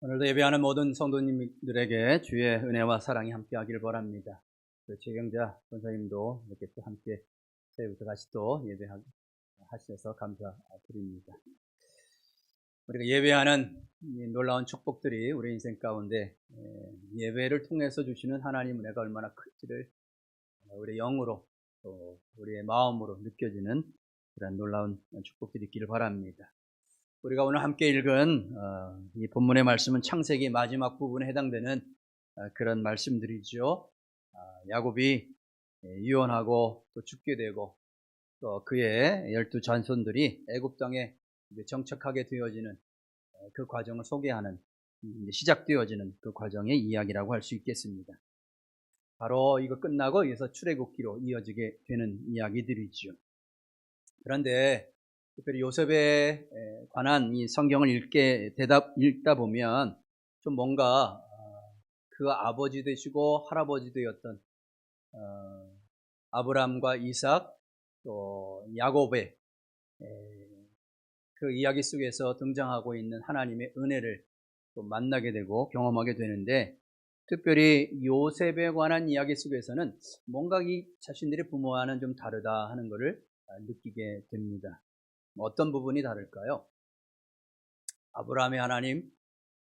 오늘도 예배하는 모든 성도님들에게 주의 은혜와 사랑이 함께하기를 바랍니다. 최경자 권사님도 이렇게 또 함께 새해부터 다시 또 예배하셔서 감사드립니다. 우리가 예배하는 이 놀라운 축복들이 우리 인생 가운데 예배를 통해서 주시는 하나님 은혜가 얼마나 큰지를 우리 영으로 또 우리의 마음으로 느껴지는 그런 놀라운 축복들이 있기를 바랍니다. 우리가 오늘 함께 읽은 이 본문의 말씀은 창세기 마지막 부분에 해당되는 그런 말씀들이죠. 야곱이 유언하고 또 죽게 되고 또 그의 12 자손들이 애굽 땅에 정착하게 되어지는 그 과정을 소개하는 시작되어지는 그 과정의 이야기라고 할 수 있겠습니다. 바로 이거 끝나고 이어서 출애굽기로 이어지게 되는 이야기들이죠. 그런데 특별히 요셉에 관한 이 성경을 읽다 보면 좀 뭔가 그 아버지 되시고 할아버지 되었던 아브람과 이삭 또 야곱의 그 이야기 속에서 등장하고 있는 하나님의 은혜를 또 만나게 되고 경험하게 되는데, 특별히 요셉에 관한 이야기 속에서는 뭔가 이 자신들의 부모와는 좀 다르다 하는 것을 느끼게 됩니다. 어떤 부분이 다를까요? 아브라함의 하나님,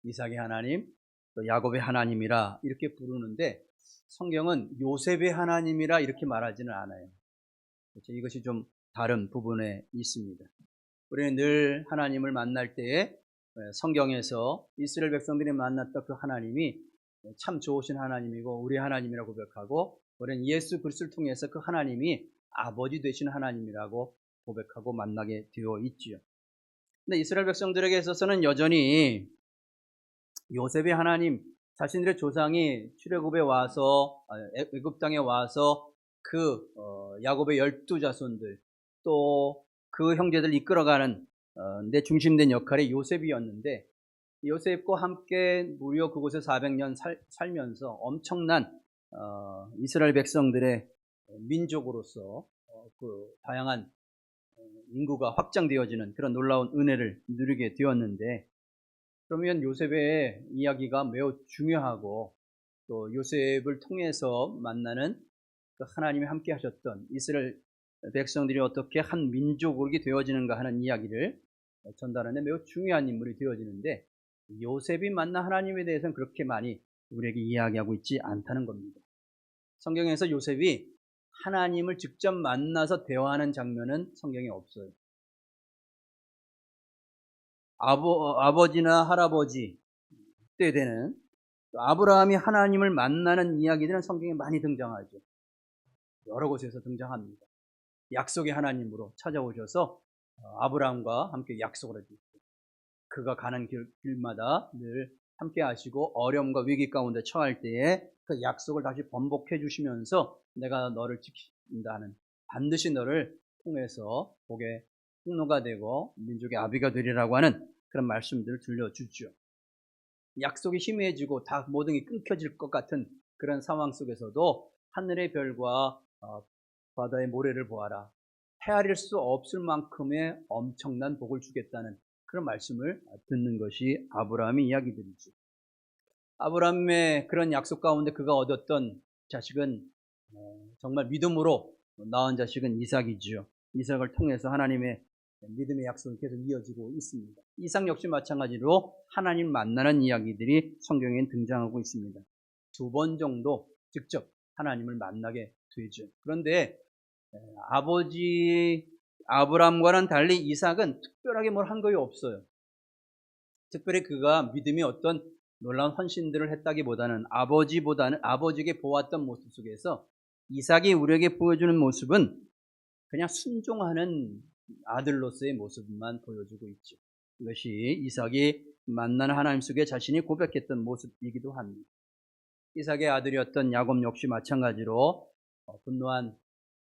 이삭의 하나님, 또 야곱의 하나님이라 이렇게 부르는데 성경은 요셉의 하나님이라 이렇게 말하지는 않아요. 그렇죠? 이것이 좀 다른 부분에 있습니다. 우리는 늘 하나님을 만날 때에 성경에서 이스라엘 백성들이 만났던 그 하나님이 참 좋으신 하나님이고 우리 하나님이라고 고백하고, 우리는 예수 그리스도를 통해서 그 하나님이 아버지 되신 하나님이라고 고백하고 만나게 되어 있지요. 근데 이스라엘 백성들에게 있어서는 여전히 요셉의 하나님, 자신들의 조상이 출애굽에 와서 애굽 땅에 와서 그 야곱의 12 자손들 또 그 형제들 이끌어가는 내 중심된 역할이 요셉이었는데, 요셉과 함께 무려 그곳에 400년 살면서 엄청난 이스라엘 백성들의 민족으로서 그 다양한 인구가 확장되어지는 그런 놀라운 은혜를 누리게 되었는데, 그러면 요셉의 이야기가 매우 중요하고 또 요셉을 통해서 만나는 그 하나님이 함께 하셨던 이스라엘 백성들이 어떻게 한 민족으로 되어지는가 하는 이야기를 전달하는 매우 중요한 인물이 되어지는데, 요셉이 만난 하나님에 대해서는 그렇게 많이 우리에게 이야기하고 있지 않다는 겁니다. 성경에서 요셉이 하나님을 직접 만나서 대화하는 장면은 성경에 없어요. 아버지나 할아버지 때 되는 아브라함이 하나님을 만나는 이야기들은 성경에 많이 등장하죠. 여러 곳에서 등장합니다. 약속의 하나님으로 찾아오셔서 아브라함과 함께 약속을 해주시고, 그가 가는 길마다 늘 함께 하시고 어려움과 위기 가운데 처할 때에 그 약속을 다시 번복해 주시면서 내가 너를 지킨다는, 반드시 너를 통해서 복의 통로가 되고 민족의 아비가 되리라고 하는 그런 말씀들을 들려주죠. 약속이 희미해지고 다 모든 게 끊겨질 것 같은 그런 상황 속에서도 하늘의 별과 바다의 모래를 보아라, 헤아릴 수 없을 만큼의 엄청난 복을 주겠다는 그런 말씀을 듣는 것이 아브라함의 이야기들이죠. 아브라함의 그런 약속 가운데 그가 얻었던 자식은 정말 믿음으로 낳은 자식은 이삭이지요. 이삭을 통해서 하나님의 믿음의 약속은 계속 이어지고 있습니다. 이삭 역시 마찬가지로 하나님 만나는 이야기들이 성경에 등장하고 있습니다. 2번 정도 직접 하나님을 만나게 되죠. 그런데 아버지 아브라함과는 달리 이삭은 특별하게 뭘 한 거이 없어요. 특별히 그가 믿음의 어떤 놀라운 헌신들을 했다기보다는 아버지에게 보았던 모습 속에서 이삭이 우리에게 보여주는 모습은 그냥 순종하는 아들로서의 모습만 보여주고 있죠. 이것이 이삭이 만나는 하나님 속에 자신이 고백했던 모습이기도 합니다. 이삭의 아들이었던 야곱 역시 마찬가지로 분노한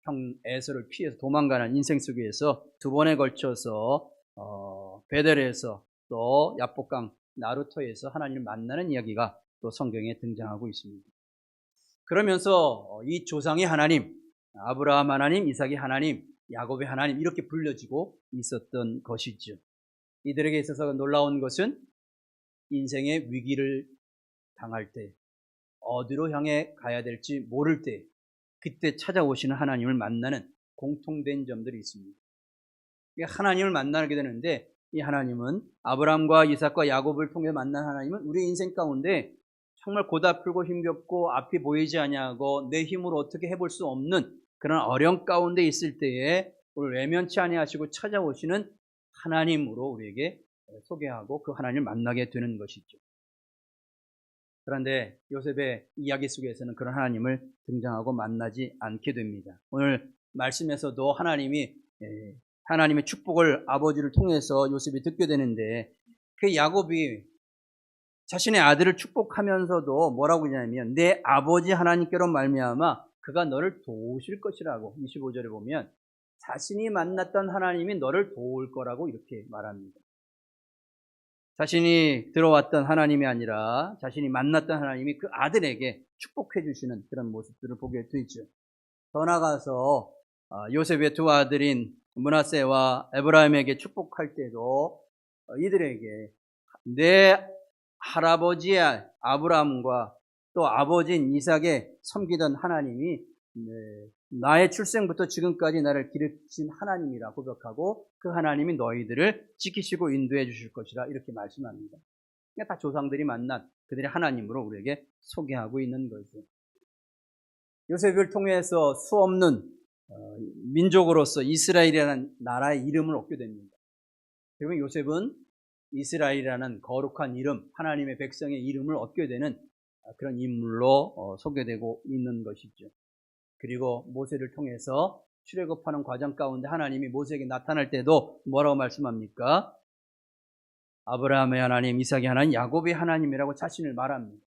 형 에서를 피해서 도망가는 인생 속에서 2번에 걸쳐서 베델에서 또 야복강 나루토에서 하나님을 만나는 이야기가 또 성경에 등장하고 있습니다. 그러면서 이 조상의 하나님, 아브라함 하나님, 이삭의 하나님, 야곱의 하나님 이렇게 불려지고 있었던 것이죠. 이들에게 있어서 놀라운 것은 인생의 위기를 당할 때, 어디로 향해 가야 될지 모를 때, 그때 찾아오시는 하나님을 만나는 공통된 점들이 있습니다. 하나님을 만나게 되는데, 이 하나님은 아브라함과 이삭과 야곱을 통해 만난 하나님은 우리 인생 가운데 정말 고달프고 힘겹고 앞이 보이지 아니하고 내 힘으로 어떻게 해볼 수 없는 그런 어려움 가운데 있을 때에 우리를 외면치 아니하시고 찾아오시는 하나님으로 우리에게 소개하고 그 하나님을 만나게 되는 것이죠. 그런데 요셉의 이야기 속에서는 그런 하나님을 등장하고 만나지 않게 됩니다. 오늘 말씀에서도 하나님의 축복을 아버지를 통해서 요셉이 듣게 되는데, 그 야곱이 자신의 아들을 축복하면서도 뭐라고 하냐면 내 아버지 하나님께로 말미암아 그가 너를 도우실 것이라고 25절에 보면 자신이 만났던 하나님이 너를 도울 거라고 이렇게 말합니다. 자신이 들어왔던 하나님이 아니라 자신이 만났던 하나님이 그 아들에게 축복해 주시는 그런 모습들을 보게 되죠. 더 나아가서 요셉의 두 아들인 므낫세와 에브라임에게 축복할 때도 이들에게 내 할아버지 아브라함과 또 아버지인 이삭의 섬기던 하나님이 나의 출생부터 지금까지 나를 기르신 하나님이라 고백하고 그 하나님이 너희들을 지키시고 인도해 주실 것이라 이렇게 말씀합니다. 그러니까 다 조상들이 만난 그들의 하나님으로 우리에게 소개하고 있는 거죠. 요셉을 통해서 수없는 민족으로서 이스라엘이라는 나라의 이름을 얻게 됩니다. 그러면 요셉은 이스라엘이라는 거룩한 이름, 하나님의 백성의 이름을 얻게 되는 그런 인물로 소개되고 있는 것이죠. 그리고 모세를 통해서 출애굽하는 과정 가운데 하나님이 모세에게 나타날 때도 뭐라고 말씀합니까? 아브라함의 하나님, 이삭의 하나님, 야곱의 하나님이라고 자신을 말합니다.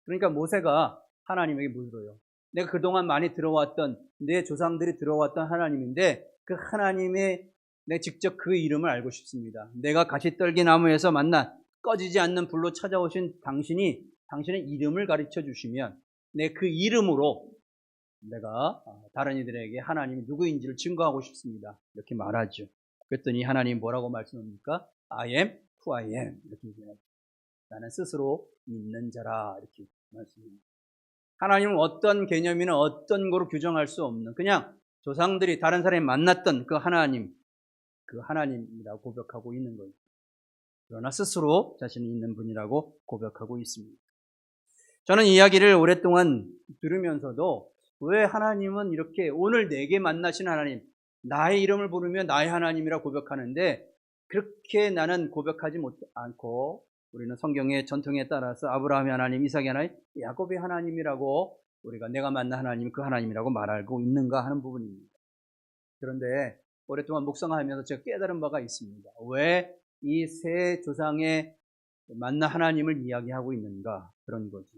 그러니까 모세가 하나님에게 물어요. 내가 그동안 많이 들어왔던 내 조상들이 들어왔던 하나님인데 그 하나님의 내가 직접 그 이름을 알고 싶습니다. 내가 가시떨기 나무에서 만나 꺼지지 않는 불로 찾아오신 당신이 당신의 이름을 가르쳐 주시면 내 그 이름으로 내가 다른 이들에게 하나님이 누구인지를 증거하고 싶습니다. 이렇게 말하죠. 그랬더니 하나님 뭐라고 말씀합니까? I am who I am. 이렇게 얘기하죠. 나는 스스로 있는 자라. 이렇게 말씀합니다. 하나님은 어떤 개념이나 어떤 거로 규정할 수 없는 그냥 조상들이 다른 사람이 만났던 그 하나님이라고 고백하고 있는 거예요. 그러나 스스로 자신이 있는 분이라고 고백하고 있습니다. 저는 이 이야기를 오랫동안 들으면서도 왜 하나님은 이렇게 오늘 내게 만나신 하나님, 나의 이름을 부르며 나의 하나님이라 고백하는데 그렇게 나는 고백하지 않고 우리는 성경의 전통에 따라서 아브라함의 하나님, 이삭의 하나님, 야곱의 하나님이라고 우리가 내가 만난 하나님 그 하나님이라고 말하고 있는가 하는 부분입니다. 그런데 오랫동안 묵상하면서 제가 깨달은 바가 있습니다. 왜 이 세 조상의 만난 하나님을 이야기하고 있는가 그런 거지.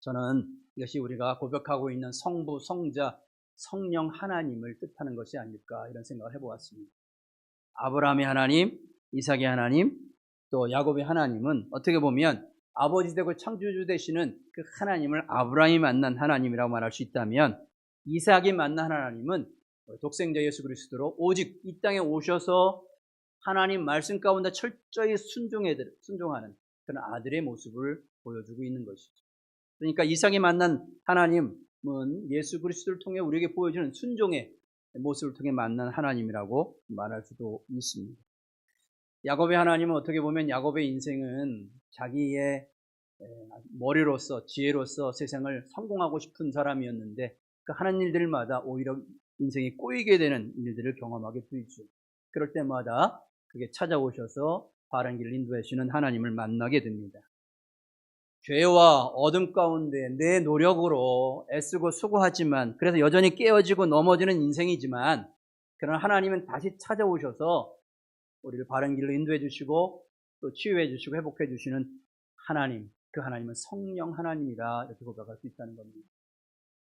저는 이것이 우리가 고백하고 있는 성부, 성자, 성령 하나님을 뜻하는 것이 아닐까 이런 생각을 해보았습니다. 아브라함의 하나님, 이삭의 하나님, 또 야곱의 하나님은 어떻게 보면 아버지 되고 창조주 되시는 그 하나님을 아브라함이 만난 하나님이라고 말할 수 있다면 이삭이 만난 하나님은 독생자 예수 그리스도로 오직 이 땅에 오셔서 하나님 말씀 가운데 철저히 순종하는 그런 아들의 모습을 보여주고 있는 것이죠. 그러니까 이삭이 만난 하나님은 예수 그리스도를 통해 우리에게 보여주는 순종의 모습을 통해 만난 하나님이라고 말할 수도 있습니다. 야곱의 하나님은 어떻게 보면 야곱의 인생은 자기의 머리로서 지혜로서 세상을 성공하고 싶은 사람이었는데 그 하는 일들마다 오히려 인생이 꼬이게 되는 일들을 경험하게 되죠. 그럴 때마다 그게 찾아오셔서 바른 길을 인도해 주시는 하나님을 만나게 됩니다. 죄와 어둠 가운데 내 노력으로 애쓰고 수고하지만 그래서 여전히 깨어지고 넘어지는 인생이지만 그러나 하나님은 다시 찾아오셔서 우리를 바른 길로 인도해 주시고 또 치유해 주시고 회복해 주시는 하나님, 그 하나님은 성령 하나님이다 이렇게 고백할 수 있다는 겁니다.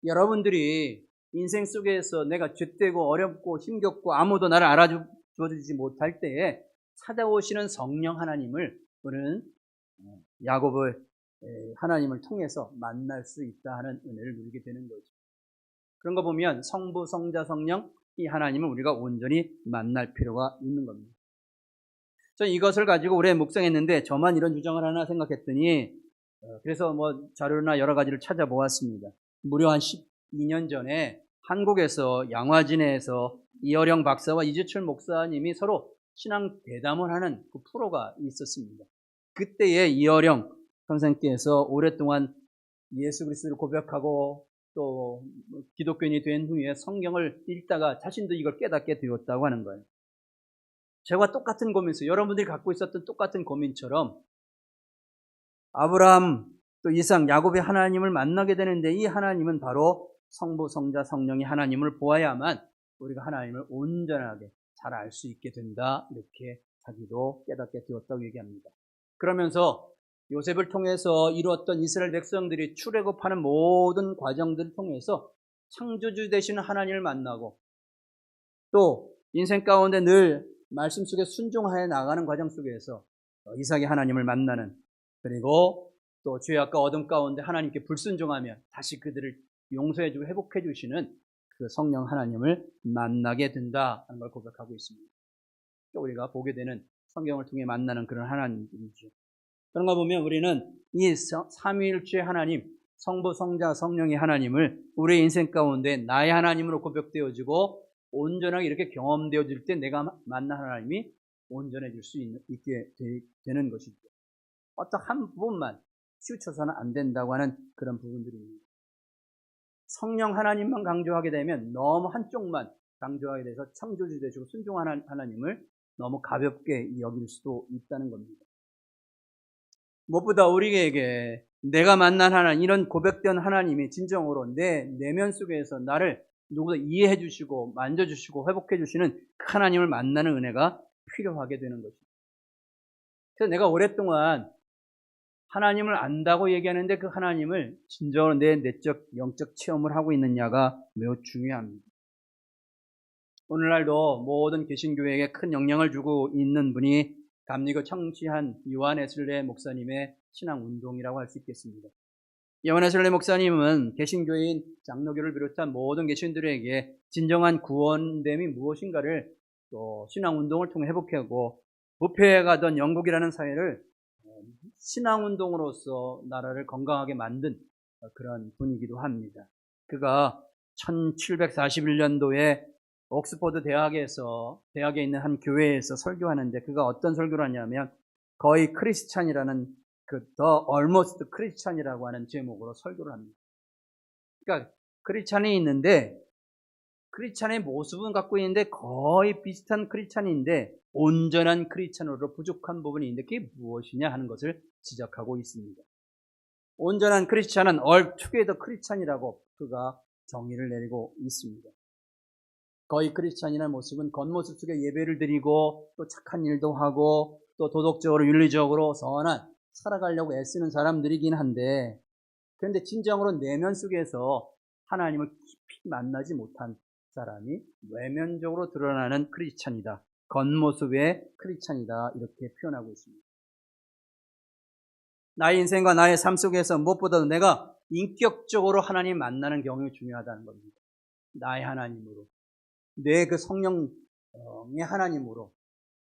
여러분들이 인생 속에서 내가 죄되고 어렵고 힘겹고 아무도 나를 알아주지 못할 때에 찾아오시는 성령 하나님을 우리는 야곱의 하나님을 통해서 만날 수 있다 하는 은혜를 누리게 되는 거죠. 그런 거 보면 성부, 성자, 성령 이 하나님을 우리가 온전히 만날 필요가 있는 겁니다. 전 이것을 가지고 오래 묵상했는데 저만 이런 주장을 하나 생각했더니 그래서 뭐 자료나 여러 가지를 찾아보았습니다. 무려 한 12년 전에 한국에서 양화진에서 이어령 박사와 이주철 목사님이 서로 신앙 대담을 하는 그 프로가 있었습니다. 그때에 이어령 선생께서 오랫동안 예수 그리스도를 고백하고 또 기독교인이 된 후에 성경을 읽다가 자신도 이걸 깨닫게 되었다고 하는 거예요. 저와 똑같은 고민이었어요. 여러분들이 갖고 있었던 똑같은 고민처럼 아브라함 또 이삭, 야곱의 하나님을 만나게 되는데 이 하나님은 바로 성부, 성자, 성령이 하나님을 보아야만 우리가 하나님을 온전하게 잘 알 수 있게 된다. 이렇게 자기도 깨닫게 되었다고 얘기합니다. 그러면서 요셉을 통해서 이루었던 이스라엘 백성들이 출애굽하는 모든 과정들을 통해서 창조주 되시는 하나님을 만나고 또 인생 가운데 늘 말씀 속에 순종하여 나가는 과정 속에서 이삭의 하나님을 만나는 그리고 또 죄악과 어둠 가운데 하나님께 불순종하며 다시 그들을 용서해주고 회복해주시는 그 성령 하나님을 만나게 된다는 걸 고백하고 있습니다. 우리가 보게 되는 성경을 통해 만나는 그런 하나님이죠. 그런가 보면 우리는 이 삼위일체 하나님, 성부, 성자, 성령의 하나님을 우리의 인생 가운데 나의 하나님으로 고백되어지고 온전하게 이렇게 경험되어질 때 내가 만난 하나님이 온전해질 수 있게 되는 것이죠. 어떤 한 부분만 치우쳐서는 안 된다고 하는 그런 부분들입니다. 성령 하나님만 강조하게 되면 너무 한쪽만 강조하게 돼서 창조주 되시고 순종하는 하나님을 너무 가볍게 여길 수도 있다는 겁니다. 무엇보다 우리에게 내가 만난 하나님, 이런 고백된 하나님이 진정으로 내 내면 속에서 나를 누구도 이해해 주시고 만져주시고 회복해 주시는 그 하나님을 만나는 은혜가 필요하게 되는 것입니다. 그래서 내가 오랫동안 하나님을 안다고 얘기하는데 그 하나님을 진정으로 내 내적 영적 체험을 하고 있느냐가 매우 중요합니다. 오늘날도 모든 개신교회에게 큰 영향을 주고 있는 분이 감리교 청취한 요한 웨슬레 목사님의 신앙운동이라고 할 수 있겠습니다. 요한 웨슬레 목사님은 개신교인 장로교를 비롯한 모든 개신들에게 진정한 구원됨이 무엇인가를 또 신앙운동을 통해 회복하고 부패해가던 영국이라는 사회를 신앙운동으로서 나라를 건강하게 만든 그런 분이기도 합니다. 그가 1741년도에 옥스퍼드 대학에 있는 한 교회에서 설교하는데 그가 어떤 설교를 하냐면 거의 크리스찬이라는 그 The Almost Christian이라고 하는 제목으로 설교를 합니다. 그러니까 크리스찬이 있는데 크리스찬의 모습은 갖고 있는데 거의 비슷한 크리스찬인데 온전한 크리스찬으로 부족한 부분이 있는데 그게 무엇이냐 하는 것을 지적하고 있습니다. 온전한 크리스찬은 altogether 크리스찬이라고 그가 정의를 내리고 있습니다. 거의 크리스찬이라는 모습은 겉모습 속에 예배를 드리고 또 착한 일도 하고 또 도덕적으로 윤리적으로 선한 살아가려고 애쓰는 사람들이긴 한데 그런데 진정으로 내면 속에서 하나님을 깊이 만나지 못한 사람이 외면적으로 드러나는 크리스찬이다. 겉모습의 크리스찬이다. 이렇게 표현하고 있습니다. 나의 인생과 나의 삶 속에서 무엇보다도 내가 인격적으로 하나님 만나는 경험이 중요하다는 겁니다. 나의 하나님으로. 내 그 성령의 하나님으로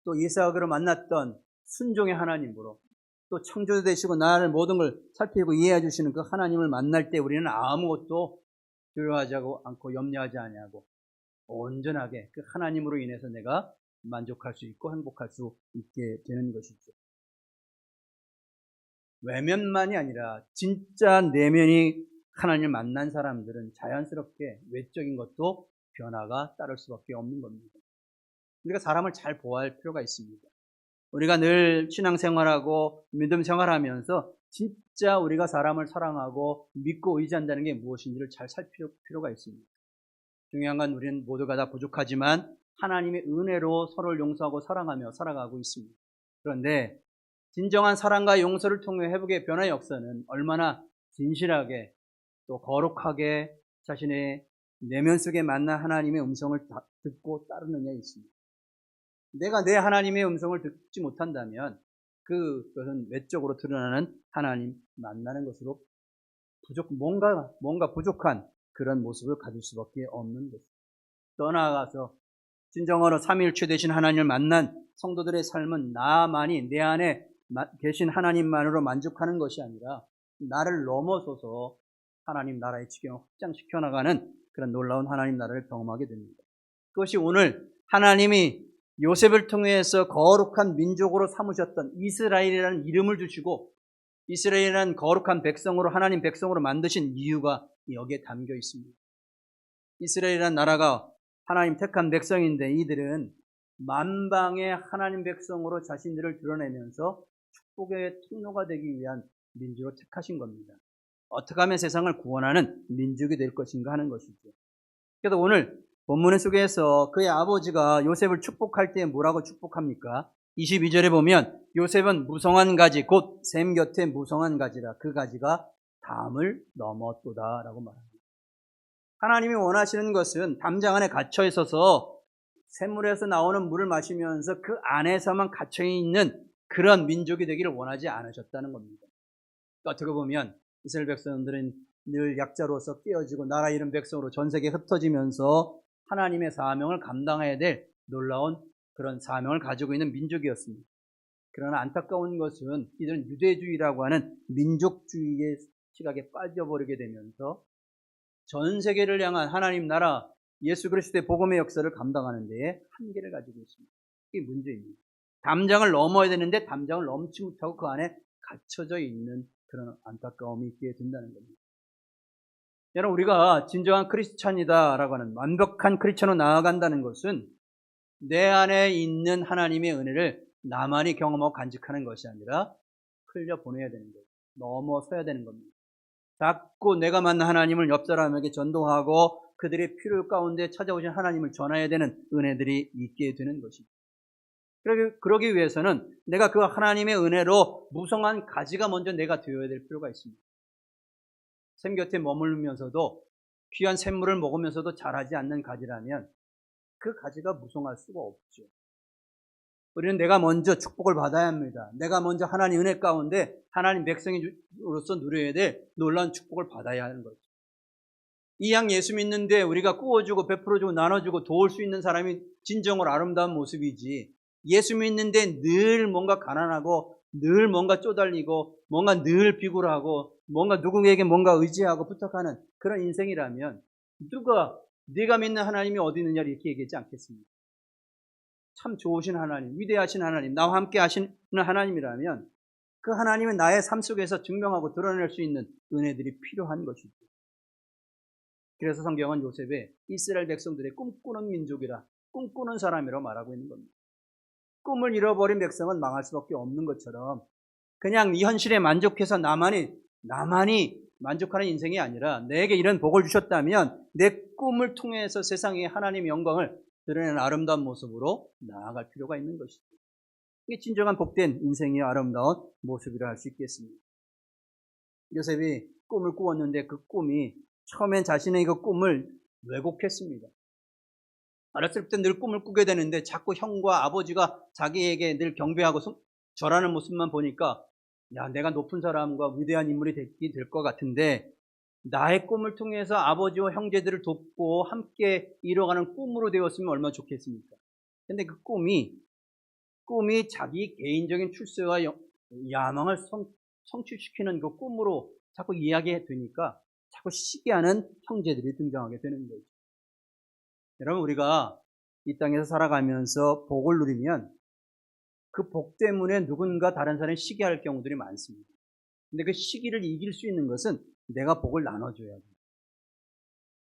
또 이삭으로 만났던 순종의 하나님으로 또 창조주 되시고 나를 모든 걸 살피고 이해해 주시는 그 하나님을 만날 때 우리는 아무것도 두려워하지 않고 염려하지 아니하고 온전하게 그 하나님으로 인해서 내가 만족할 수 있고 행복할 수 있게 되는 것이죠. 외면만이 아니라 진짜 내면이 하나님을 만난 사람들은 자연스럽게 외적인 것도 변화가 따를 수밖에 없는 겁니다. 우리가 사람을 잘 보호할 필요가 있습니다. 우리가 늘 신앙생활하고 믿음 생활하면서 진짜 우리가 사람을 사랑하고 믿고 의지한다는 게 무엇인지를 잘 살필 필요가 있습니다. 중요한 건 우리는 모두가 다 부족하지만 하나님의 은혜로 서로를 용서하고 사랑하며 살아가고 있습니다. 그런데 진정한 사랑과 용서를 통해 회복의 변화의 역사는 얼마나 진실하게 또 거룩하게 자신의 내면 속에 만난 하나님의 음성을 듣고 따르느냐에 있습니다. 내가 내 하나님의 음성을 듣지 못한다면 그것은 외적으로 드러나는 하나님 만나는 것으로 뭔가 부족한 그런 모습을 가질 수밖에 없는 것입니다. 더 나아가서 진정으로 삼위일체 되신 하나님을 만난 성도들의 삶은 나만이 내 안에 계신 하나님만으로 만족하는 것이 아니라 나를 넘어서서 하나님 나라의 지경을 확장시켜 나가는 그런 놀라운 하나님 나라를 경험하게 됩니다. 그것이 오늘 하나님이 요셉을 통해서 거룩한 민족으로 삼으셨던 이스라엘이라는 이름을 주시고 이스라엘이라는 거룩한 백성으로 하나님 백성으로 만드신 이유가 여기에 담겨 있습니다. 이스라엘이라는 나라가 하나님 택한 백성인데 이들은 만방의 하나님 백성으로 자신들을 드러내면서 축복의 통로가 되기 위한 민족으로 택하신 겁니다. 어떻게 하면 세상을 구원하는 민족이 될 것인가 하는 것이죠. 그래서 오늘 본문 속에서 그의 아버지가 요셉을 축복할 때 뭐라고 축복합니까? 22절에 보면 요셉은 무성한 가지 곧 샘 곁에 무성한 가지라 그 가지가 담을 넘었도다 라고 말합니다. 하나님이 원하시는 것은 담장 안에 갇혀 있어서 샘물에서 나오는 물을 마시면서 그 안에서만 갇혀 있는 그런 민족이 되기를 원하지 않으셨다는 겁니다. 어떻게 보면 이스라엘 백성들은 늘 약자로서 깨어지고 나라 잃은 백성으로 전 세계에 흩어지면서 하나님의 사명을 감당해야 될 놀라운 그런 사명을 가지고 있는 민족이었습니다. 그러나 안타까운 것은 이들은 유대주의라고 하는 민족주의의 시각에 빠져버리게 되면서 전 세계를 향한 하나님 나라 예수 그리스도의 복음의 역사를 감당하는 데에 한계를 가지고 있습니다. 이게 문제입니다. 담장을 넘어야 되는데 담장을 넘지 못하고 그 안에 갇혀져 있는 그런 안타까움이 있게 된다는 겁니다. 여러분, 우리가 진정한 크리스찬이다라고 하는 완벽한 크리스찬으로 나아간다는 것은 내 안에 있는 하나님의 은혜를 나만이 경험하고 간직하는 것이 아니라 흘려보내야 되는 거예요. 넘어서야 되는 겁니다. 자꾸 내가 만난 하나님을 옆 사람에게 전도하고 그들의 필요 가운데 찾아오신 하나님을 전해야 되는 은혜들이 있게 되는 것입니다. 그러기 위해서는 내가 그 하나님의 은혜로 무성한 가지가 먼저 내가 되어야 될 필요가 있습니다. 샘 곁에 머물면서도 귀한 샘물을 먹으면서도 자라지 않는 가지라면 그 가지가 무성할 수가 없죠. 우리는 내가 먼저 축복을 받아야 합니다. 내가 먼저 하나님 은혜 가운데 하나님 백성으로서 누려야 될 놀라운 축복을 받아야 하는 거죠. 이 양 예수 믿는데 우리가 꾸어주고 베풀어주고 나눠주고 도울 수 있는 사람이 진정으로 아름다운 모습이지, 예수 믿는데 늘 뭔가 가난하고 늘 뭔가 쪼달리고 뭔가 늘 비굴하고 뭔가 누구에게 뭔가 의지하고 부탁하는 그런 인생이라면 누가 네가 믿는 하나님이 어디 있느냐 이렇게 얘기하지 않겠습니까? 참 좋으신 하나님, 위대하신 하나님, 나와 함께 하시는 하나님이라면 그 하나님은 나의 삶 속에서 증명하고 드러낼 수 있는 은혜들이 필요한 것이죠. 그래서 성경은 요셉의 이스라엘 백성들의 꿈꾸는 민족이라, 꿈꾸는 사람이라고 말하고 있는 겁니다. 꿈을 잃어버린 백성은 망할 수밖에 없는 것처럼 그냥 이 현실에 만족해서 나만이 만족하는 인생이 아니라 내게 이런 복을 주셨다면 내 꿈을 통해서 세상에 하나님의 영광을 드러내는 아름다운 모습으로 나아갈 필요가 있는 것이죠. 이게 진정한 복된 인생의 아름다운 모습이라 할 수 있겠습니다. 요셉이 꿈을 꾸었는데 그 꿈이 처음엔 자신의 그 꿈을 왜곡했습니다. 어렸을 때 늘 꿈을 꾸게 되는데 자꾸 형과 아버지가 자기에게 늘 경배하고 절하는 모습만 보니까 야, 내가 높은 사람과 위대한 인물이 될 것 같은데 나의 꿈을 통해서 아버지와 형제들을 돕고 함께 이뤄가는 꿈으로 되었으면 얼마나 좋겠습니까? 근데 그 꿈이 자기 개인적인 출세와 야망을 성취시키는 그 꿈으로 자꾸 이야기해 되니까 자꾸 시기하는 형제들이 등장하게 되는 거죠. 여러분, 우리가 이 땅에서 살아가면서 복을 누리면 그 복 때문에 누군가 다른 사람이 시기할 경우들이 많습니다. 근데 그 시기를 이길 수 있는 것은 내가 복을 나눠줘야 돼요.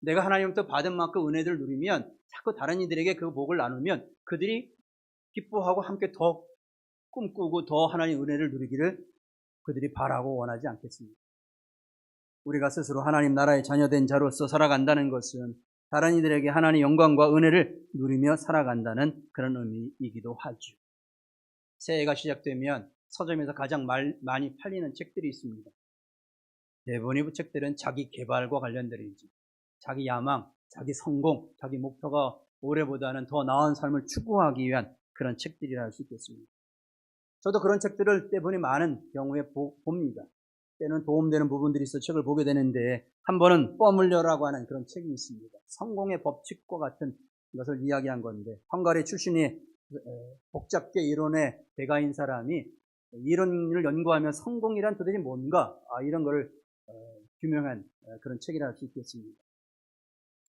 내가 하나님부터 받은 만큼 은혜를 누리면 자꾸 다른 이들에게 그 복을 나누면 그들이 기뻐하고 함께 더 꿈꾸고 더 하나님 은혜를 누리기를 그들이 바라고 원하지 않겠습니까? 우리가 스스로 하나님 나라의 자녀된 자로서 살아간다는 것은 다른 이들에게 하나님의 영광과 은혜를 누리며 살아간다는 그런 의미이기도 하죠. 새해가 시작되면 서점에서 가장 많이 팔리는 책들이 있습니다. 대부분의 책들은 자기 개발과 관련되어있죠. 자기 야망, 자기 성공, 자기 목표가 올해보다는 더 나은 삶을 추구하기 위한 그런 책들이라 할 수 있겠습니다. 저도 그런 책들을 때문에 많은 경우에 봅니다. 때는 도움되는 부분들이 있어 책을 보게 되는데 한 번은 뻐물려라고 하는 그런 책이 있습니다. 성공의 법칙과 같은 것을 이야기한 건데, 헝가리 출신의 복잡계 이론의 대가인 사람이 이론을 연구하며 성공이란 도대체 뭔가, 이런 거를 규명한 그런 책이라 할 수 있겠습니다.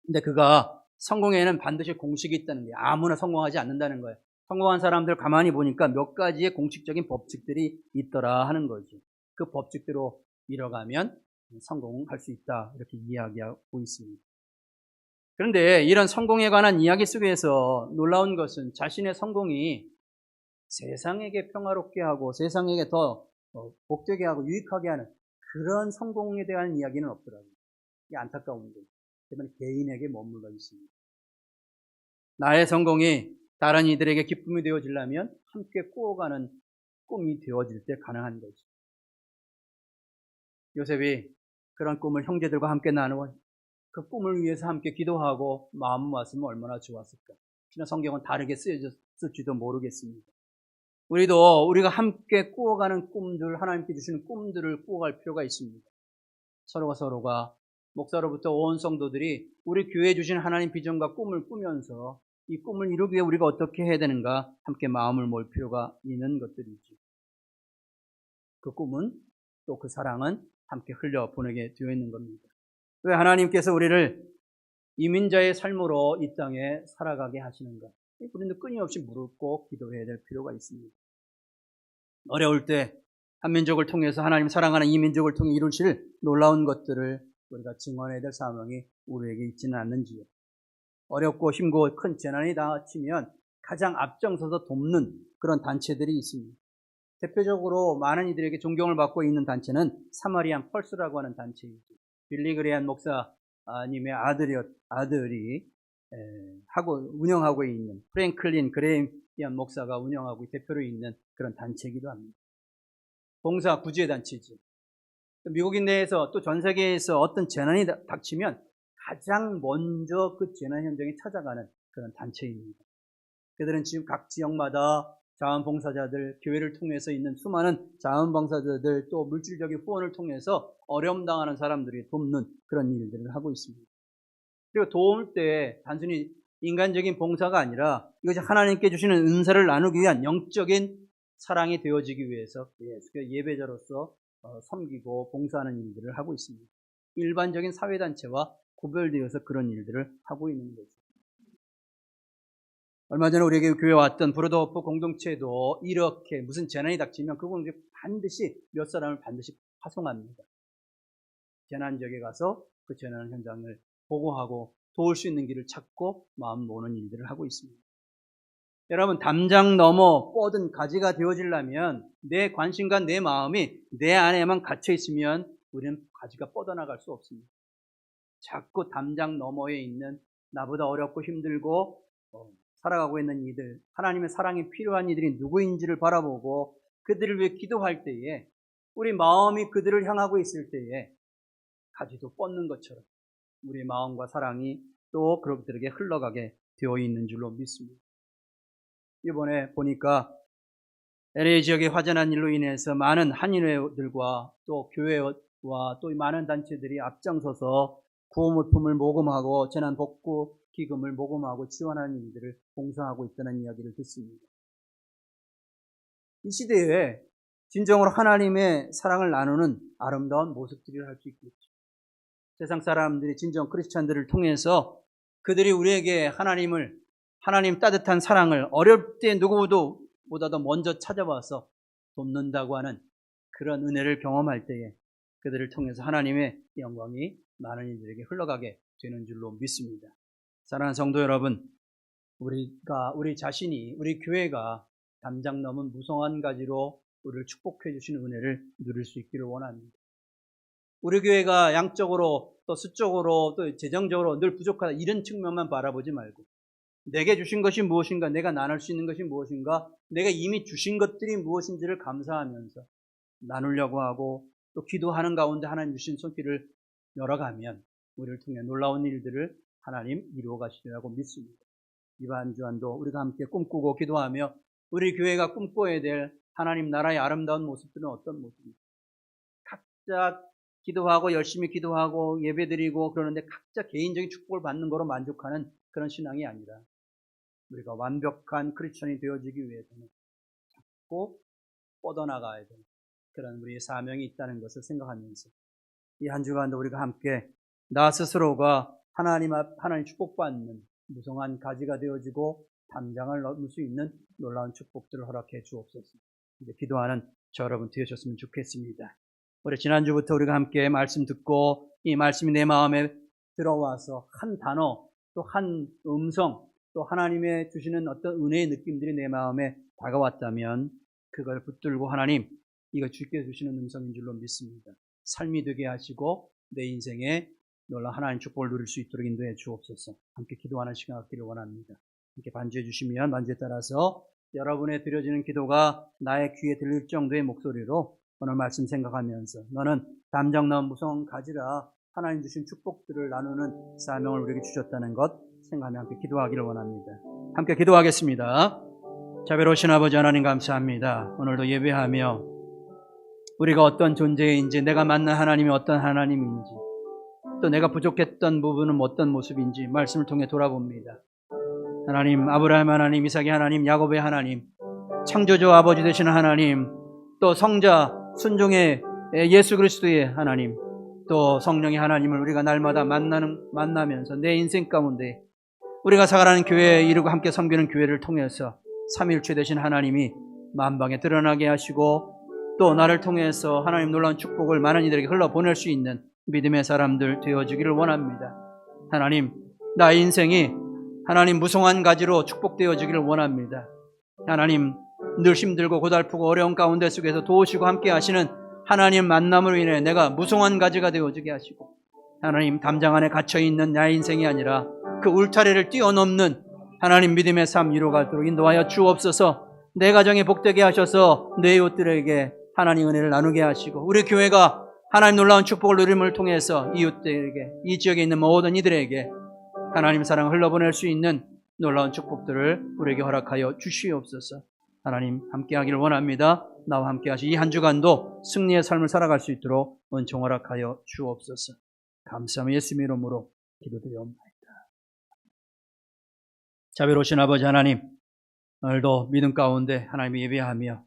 근데 그가 성공에는 반드시 공식이 있다는 게, 아무나 성공하지 않는다는 거예요. 성공한 사람들 가만히 보니까 몇 가지의 공식적인 법칙들이 있더라 하는 거죠. 그 법칙대로 밀어가면 성공할 수 있다, 이렇게 이야기하고 있습니다. 그런데 이런 성공에 관한 이야기 속에서 놀라운 것은 자신의 성공이 세상에게 평화롭게 하고 세상에게 더 복되게 하고 유익하게 하는 그런 성공에 대한 이야기는 없더라고요. 이게 안타까운데, 때문에 개인에게 머물러 있습니다. 나의 성공이 다른 이들에게 기쁨이 되어지려면 함께 꾸어가는 꿈이 되어질 때 가능한 거죠. 요셉이 그런 꿈을 형제들과 함께 나누어 그 꿈을 위해서 함께 기도하고 마음 모았으면 얼마나 좋았을까. 그냥 성경은 다르게 쓰여졌을지도 모르겠습니다. 우리도 우리가 함께 꾸어가는 꿈들, 하나님께 주시는 꿈들을 꾸어갈 필요가 있습니다. 서로가 목사로부터 온 성도들이 우리 교회에 주신 하나님 비전과 꿈을 꾸면서 이 꿈을 이루기 위해 우리가 어떻게 해야 되는가 함께 마음을 모을 필요가 있는 것들이죠. 그 꿈은 또 그 사랑은 함께 흘려보내게 되어 있는 겁니다. 왜 하나님께서 우리를 이민자의 삶으로 이 땅에 살아가게 하시는가? 우리는 끊임없이 묻고 기도해야 될 필요가 있습니다. 어려울 때 한민족을 통해서 하나님 사랑하는 이민족을 통해 이루실 놀라운 것들을 우리가 증언해야 될 사명이 우리에게 있지는 않는지요. 어렵고 힘고 큰 재난이 닥치면 가장 앞장서서 돕는 그런 단체들이 있습니다. 대표적으로 많은 이들에게 존경을 받고 있는 단체는 사마리안 펄스라고 하는 단체이죠. 빌리 그레이엄 목사님의 아들이 운영하고 있는 프랭클린 그레이엄 목사가 운영하고 대표로 있는 그런 단체이기도 합니다. 봉사 구제 단체죠. 미국인 내에서 또 전 세계에서 어떤 재난이 닥치면 가장 먼저 그 재난 현장에 찾아가는 그런 단체입니다. 그들은 지금 각 지역마다 자원봉사자들, 교회를 통해서 있는 수많은 자원봉사자들, 또 물질적인 후원을 통해서 어려움 당하는 사람들이 돕는 그런 일들을 하고 있습니다. 그리고 도움을 때 단순히 인간적인 봉사가 아니라 이것이 하나님께 주시는 은사를 나누기 위한 영적인 사랑이 되어지기 위해서 예배자로서 섬기고 봉사하는 일들을 하고 있습니다. 일반적인 사회단체와 구별되어서 그런 일들을 하고 있는 거죠. 얼마 전에 우리에게 교회에 왔던 브로더호프 공동체도 이렇게 무슨 재난이 닥치면 그건 반드시 몇 사람을 반드시 파송합니다. 재난 지역에 가서 그 재난 현장을 보고하고 도울 수 있는 길을 찾고 마음 모으는 일들을 하고 있습니다. 여러분, 담장 넘어 뻗은 가지가 되어지려면 내 관심과 내 마음이 내 안에만 갇혀 있으면 우리는 가지가 뻗어나갈 수 없습니다. 자꾸 담장 너머에 있는 나보다 어렵고 힘들고 살아가고 있는 이들, 하나님의 사랑이 필요한 이들이 누구인지를 바라보고 그들을 위해 기도할 때에 우리 마음이 그들을 향하고 있을 때에 가지도 뻗는 것처럼 우리 마음과 사랑이 또 그들에게 흘러가게 되어 있는 줄로 믿습니다. 이번에 보니까 LA 지역의 화재난 일로 인해서 많은 한인회들과 또 교회와 또 많은 단체들이 앞장서서 구호물품을 모금하고 재난복구 기금을 모금하고 지원하는 일들을 봉사하고 있다는 이야기를 듣습니다. 이 시대에 진정으로 하나님의 사랑을 나누는 아름다운 모습들이라 할 수 있겠죠. 세상 사람들이 진정 크리스찬들을 통해서 그들이 우리에게 하나님 따뜻한 사랑을 어려울 때 누구보다도 먼저 찾아와서 돕는다고 하는 그런 은혜를 경험할 때에 그들을 통해서 하나님의 영광이 많은 이들에게 흘러가게 되는 줄로 믿습니다. 사랑하는 성도 여러분, 우리 자신이, 우리 교회가 담장 넘은 무성한 가지로 우리를 축복해 주시는 은혜를 누릴 수 있기를 원합니다. 우리 교회가 양적으로 또 수적으로 또 재정적으로 늘 부족하다 이런 측면만 바라보지 말고 내게 주신 것이 무엇인가, 내가 나눌 수 있는 것이 무엇인가, 내가 이미 주신 것들이 무엇인지를 감사하면서 나누려고 하고 또 기도하는 가운데 하나님 주신 손길을 열어가면 우리를 통해 놀라운 일들을 하나님 이루어 가시리라고 믿습니다. 이번 주안도 우리가 함께 꿈꾸고 기도하며 우리 교회가 꿈꿔야 될 하나님 나라의 아름다운 모습들은 어떤 모습입니까? 각자 기도하고 열심히 기도하고 예배드리고 그러는데 각자 개인적인 축복을 받는 거로 만족하는 그런 신앙이 아니라 우리가 완벽한 크리스천이 되어지기 위해서는 자꾸 뻗어나가야 되는 그런 우리의 사명이 있다는 것을 생각하면서 이 한 주간도 우리가 함께 나 스스로가 하나님 축복받는 무성한 가지가 되어지고 담장을 넘을 수 있는 놀라운 축복들을 허락해 주옵소서. 이제 기도하는 저 여러분 되셨으면 좋겠습니다. 우리 지난주부터 우리가 함께 말씀 듣고 이 말씀이 내 마음에 들어와서 한 단어 또 한 음성 또 하나님의 주시는 어떤 은혜의 느낌들이 내 마음에 다가왔다면 그걸 붙들고 하나님 이거 주께 주시는 음성인 줄로 믿습니다. 삶이 되게 하시고 내 인생에 놀라운 하나님 축복을 누릴 수 있도록 인도해 주옵소서. 함께 기도하는 시간 갖기를 원합니다. 이렇게 반주해 주시면 반주에 따라서 여러분의 드려지는 기도가 나의 귀에 들릴 정도의 목소리로 오늘 말씀 생각하면서 너는 담장 넘은 무서운 가지라 하나님 주신 축복들을 나누는 사명을 우리에게 주셨다는 것 생각하며 함께 기도하기를 원합니다. 함께 기도하겠습니다. 자비로우신 아버지 하나님 감사합니다. 오늘도 예배하며 우리가 어떤 존재인지 내가 만난 하나님이 어떤 하나님인지 또 내가 부족했던 부분은 어떤 모습인지 말씀을 통해 돌아봅니다. 하나님 아브라함 하나님 이삭의 하나님 야곱의 하나님 창조주 아버지 되시는 하나님 또 성자 순종의 예수 그리스도의 하나님 또 성령의 하나님을 우리가 날마다 만나면서 내 인생 가운데 우리가 살아가는 교회에 이루고 함께 섬기는 교회를 통해서 삼위일체 되신 하나님이 만방에 드러나게 하시고 또 나를 통해서 하나님 놀라운 축복을 많은 이들에게 흘러보낼 수 있는 믿음의 사람들 되어주기를 원합니다. 하나님 나의 인생이 하나님 무성한 가지로 축복되어지기를 원합니다. 하나님 늘 힘들고 고달프고 어려운 가운데 속에서 도우시고 함께 하시는 하나님 만남으로 인해 내가 무성한 가지가 되어지게 하시고 하나님 담장 안에 갇혀있는 나의 인생이 아니라 그 울타리를 뛰어넘는 하나님 믿음의 삶 이루어가도록 인도하여 주옵소서. 내 가정에 복되게 하셔서 내 이웃들에게 하나님 은혜를 나누게 하시고 우리 교회가 하나님 놀라운 축복을 누림을 통해서 이웃들에게 이 지역에 있는 모든 이들에게 하나님 사랑을 흘러보낼 수 있는 놀라운 축복들을 우리에게 허락하여 주시옵소서. 하나님 함께하기를 원합니다. 나와 함께하시 이 한 주간도 승리의 삶을 살아갈 수 있도록 은총 허락하여 주옵소서. 감사하며 예수님의 이름으로 기도드리옵나이다. 자비로우신 아버지 하나님, 오늘도 믿음 가운데 하나님을 예배하며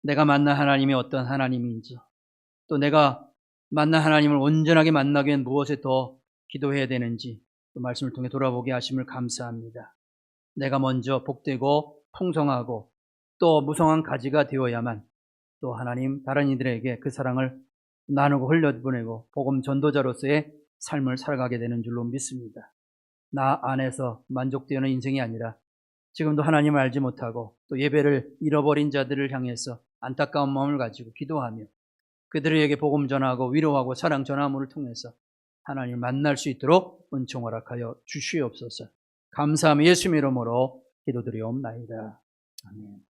내가 만난 하나님이 어떤 하나님인지 또 내가 만난 하나님을 온전하게 만나기 위한 무엇에 더 기도해야 되는지 또 말씀을 통해 돌아보게 하심을 감사합니다. 내가 먼저 복되고 풍성하고 또 무성한 가지가 되어야만 또 하나님 다른 이들에게 그 사랑을 나누고 흘려보내고 복음 전도자로서의 삶을 살아가게 되는 줄로 믿습니다. 나 안에서 만족되는 인생이 아니라 지금도 하나님을 알지 못하고 또 예배를 잃어버린 자들을 향해서 안타까운 마음을 가지고 기도하며 그들에게 복음 전하고 위로하고 사랑 전함을 통해서 하나님을 만날 수 있도록 은총 허락하여 주시옵소서. 감사하며 예수님의 이름으로 기도드리옵나이다. 아멘.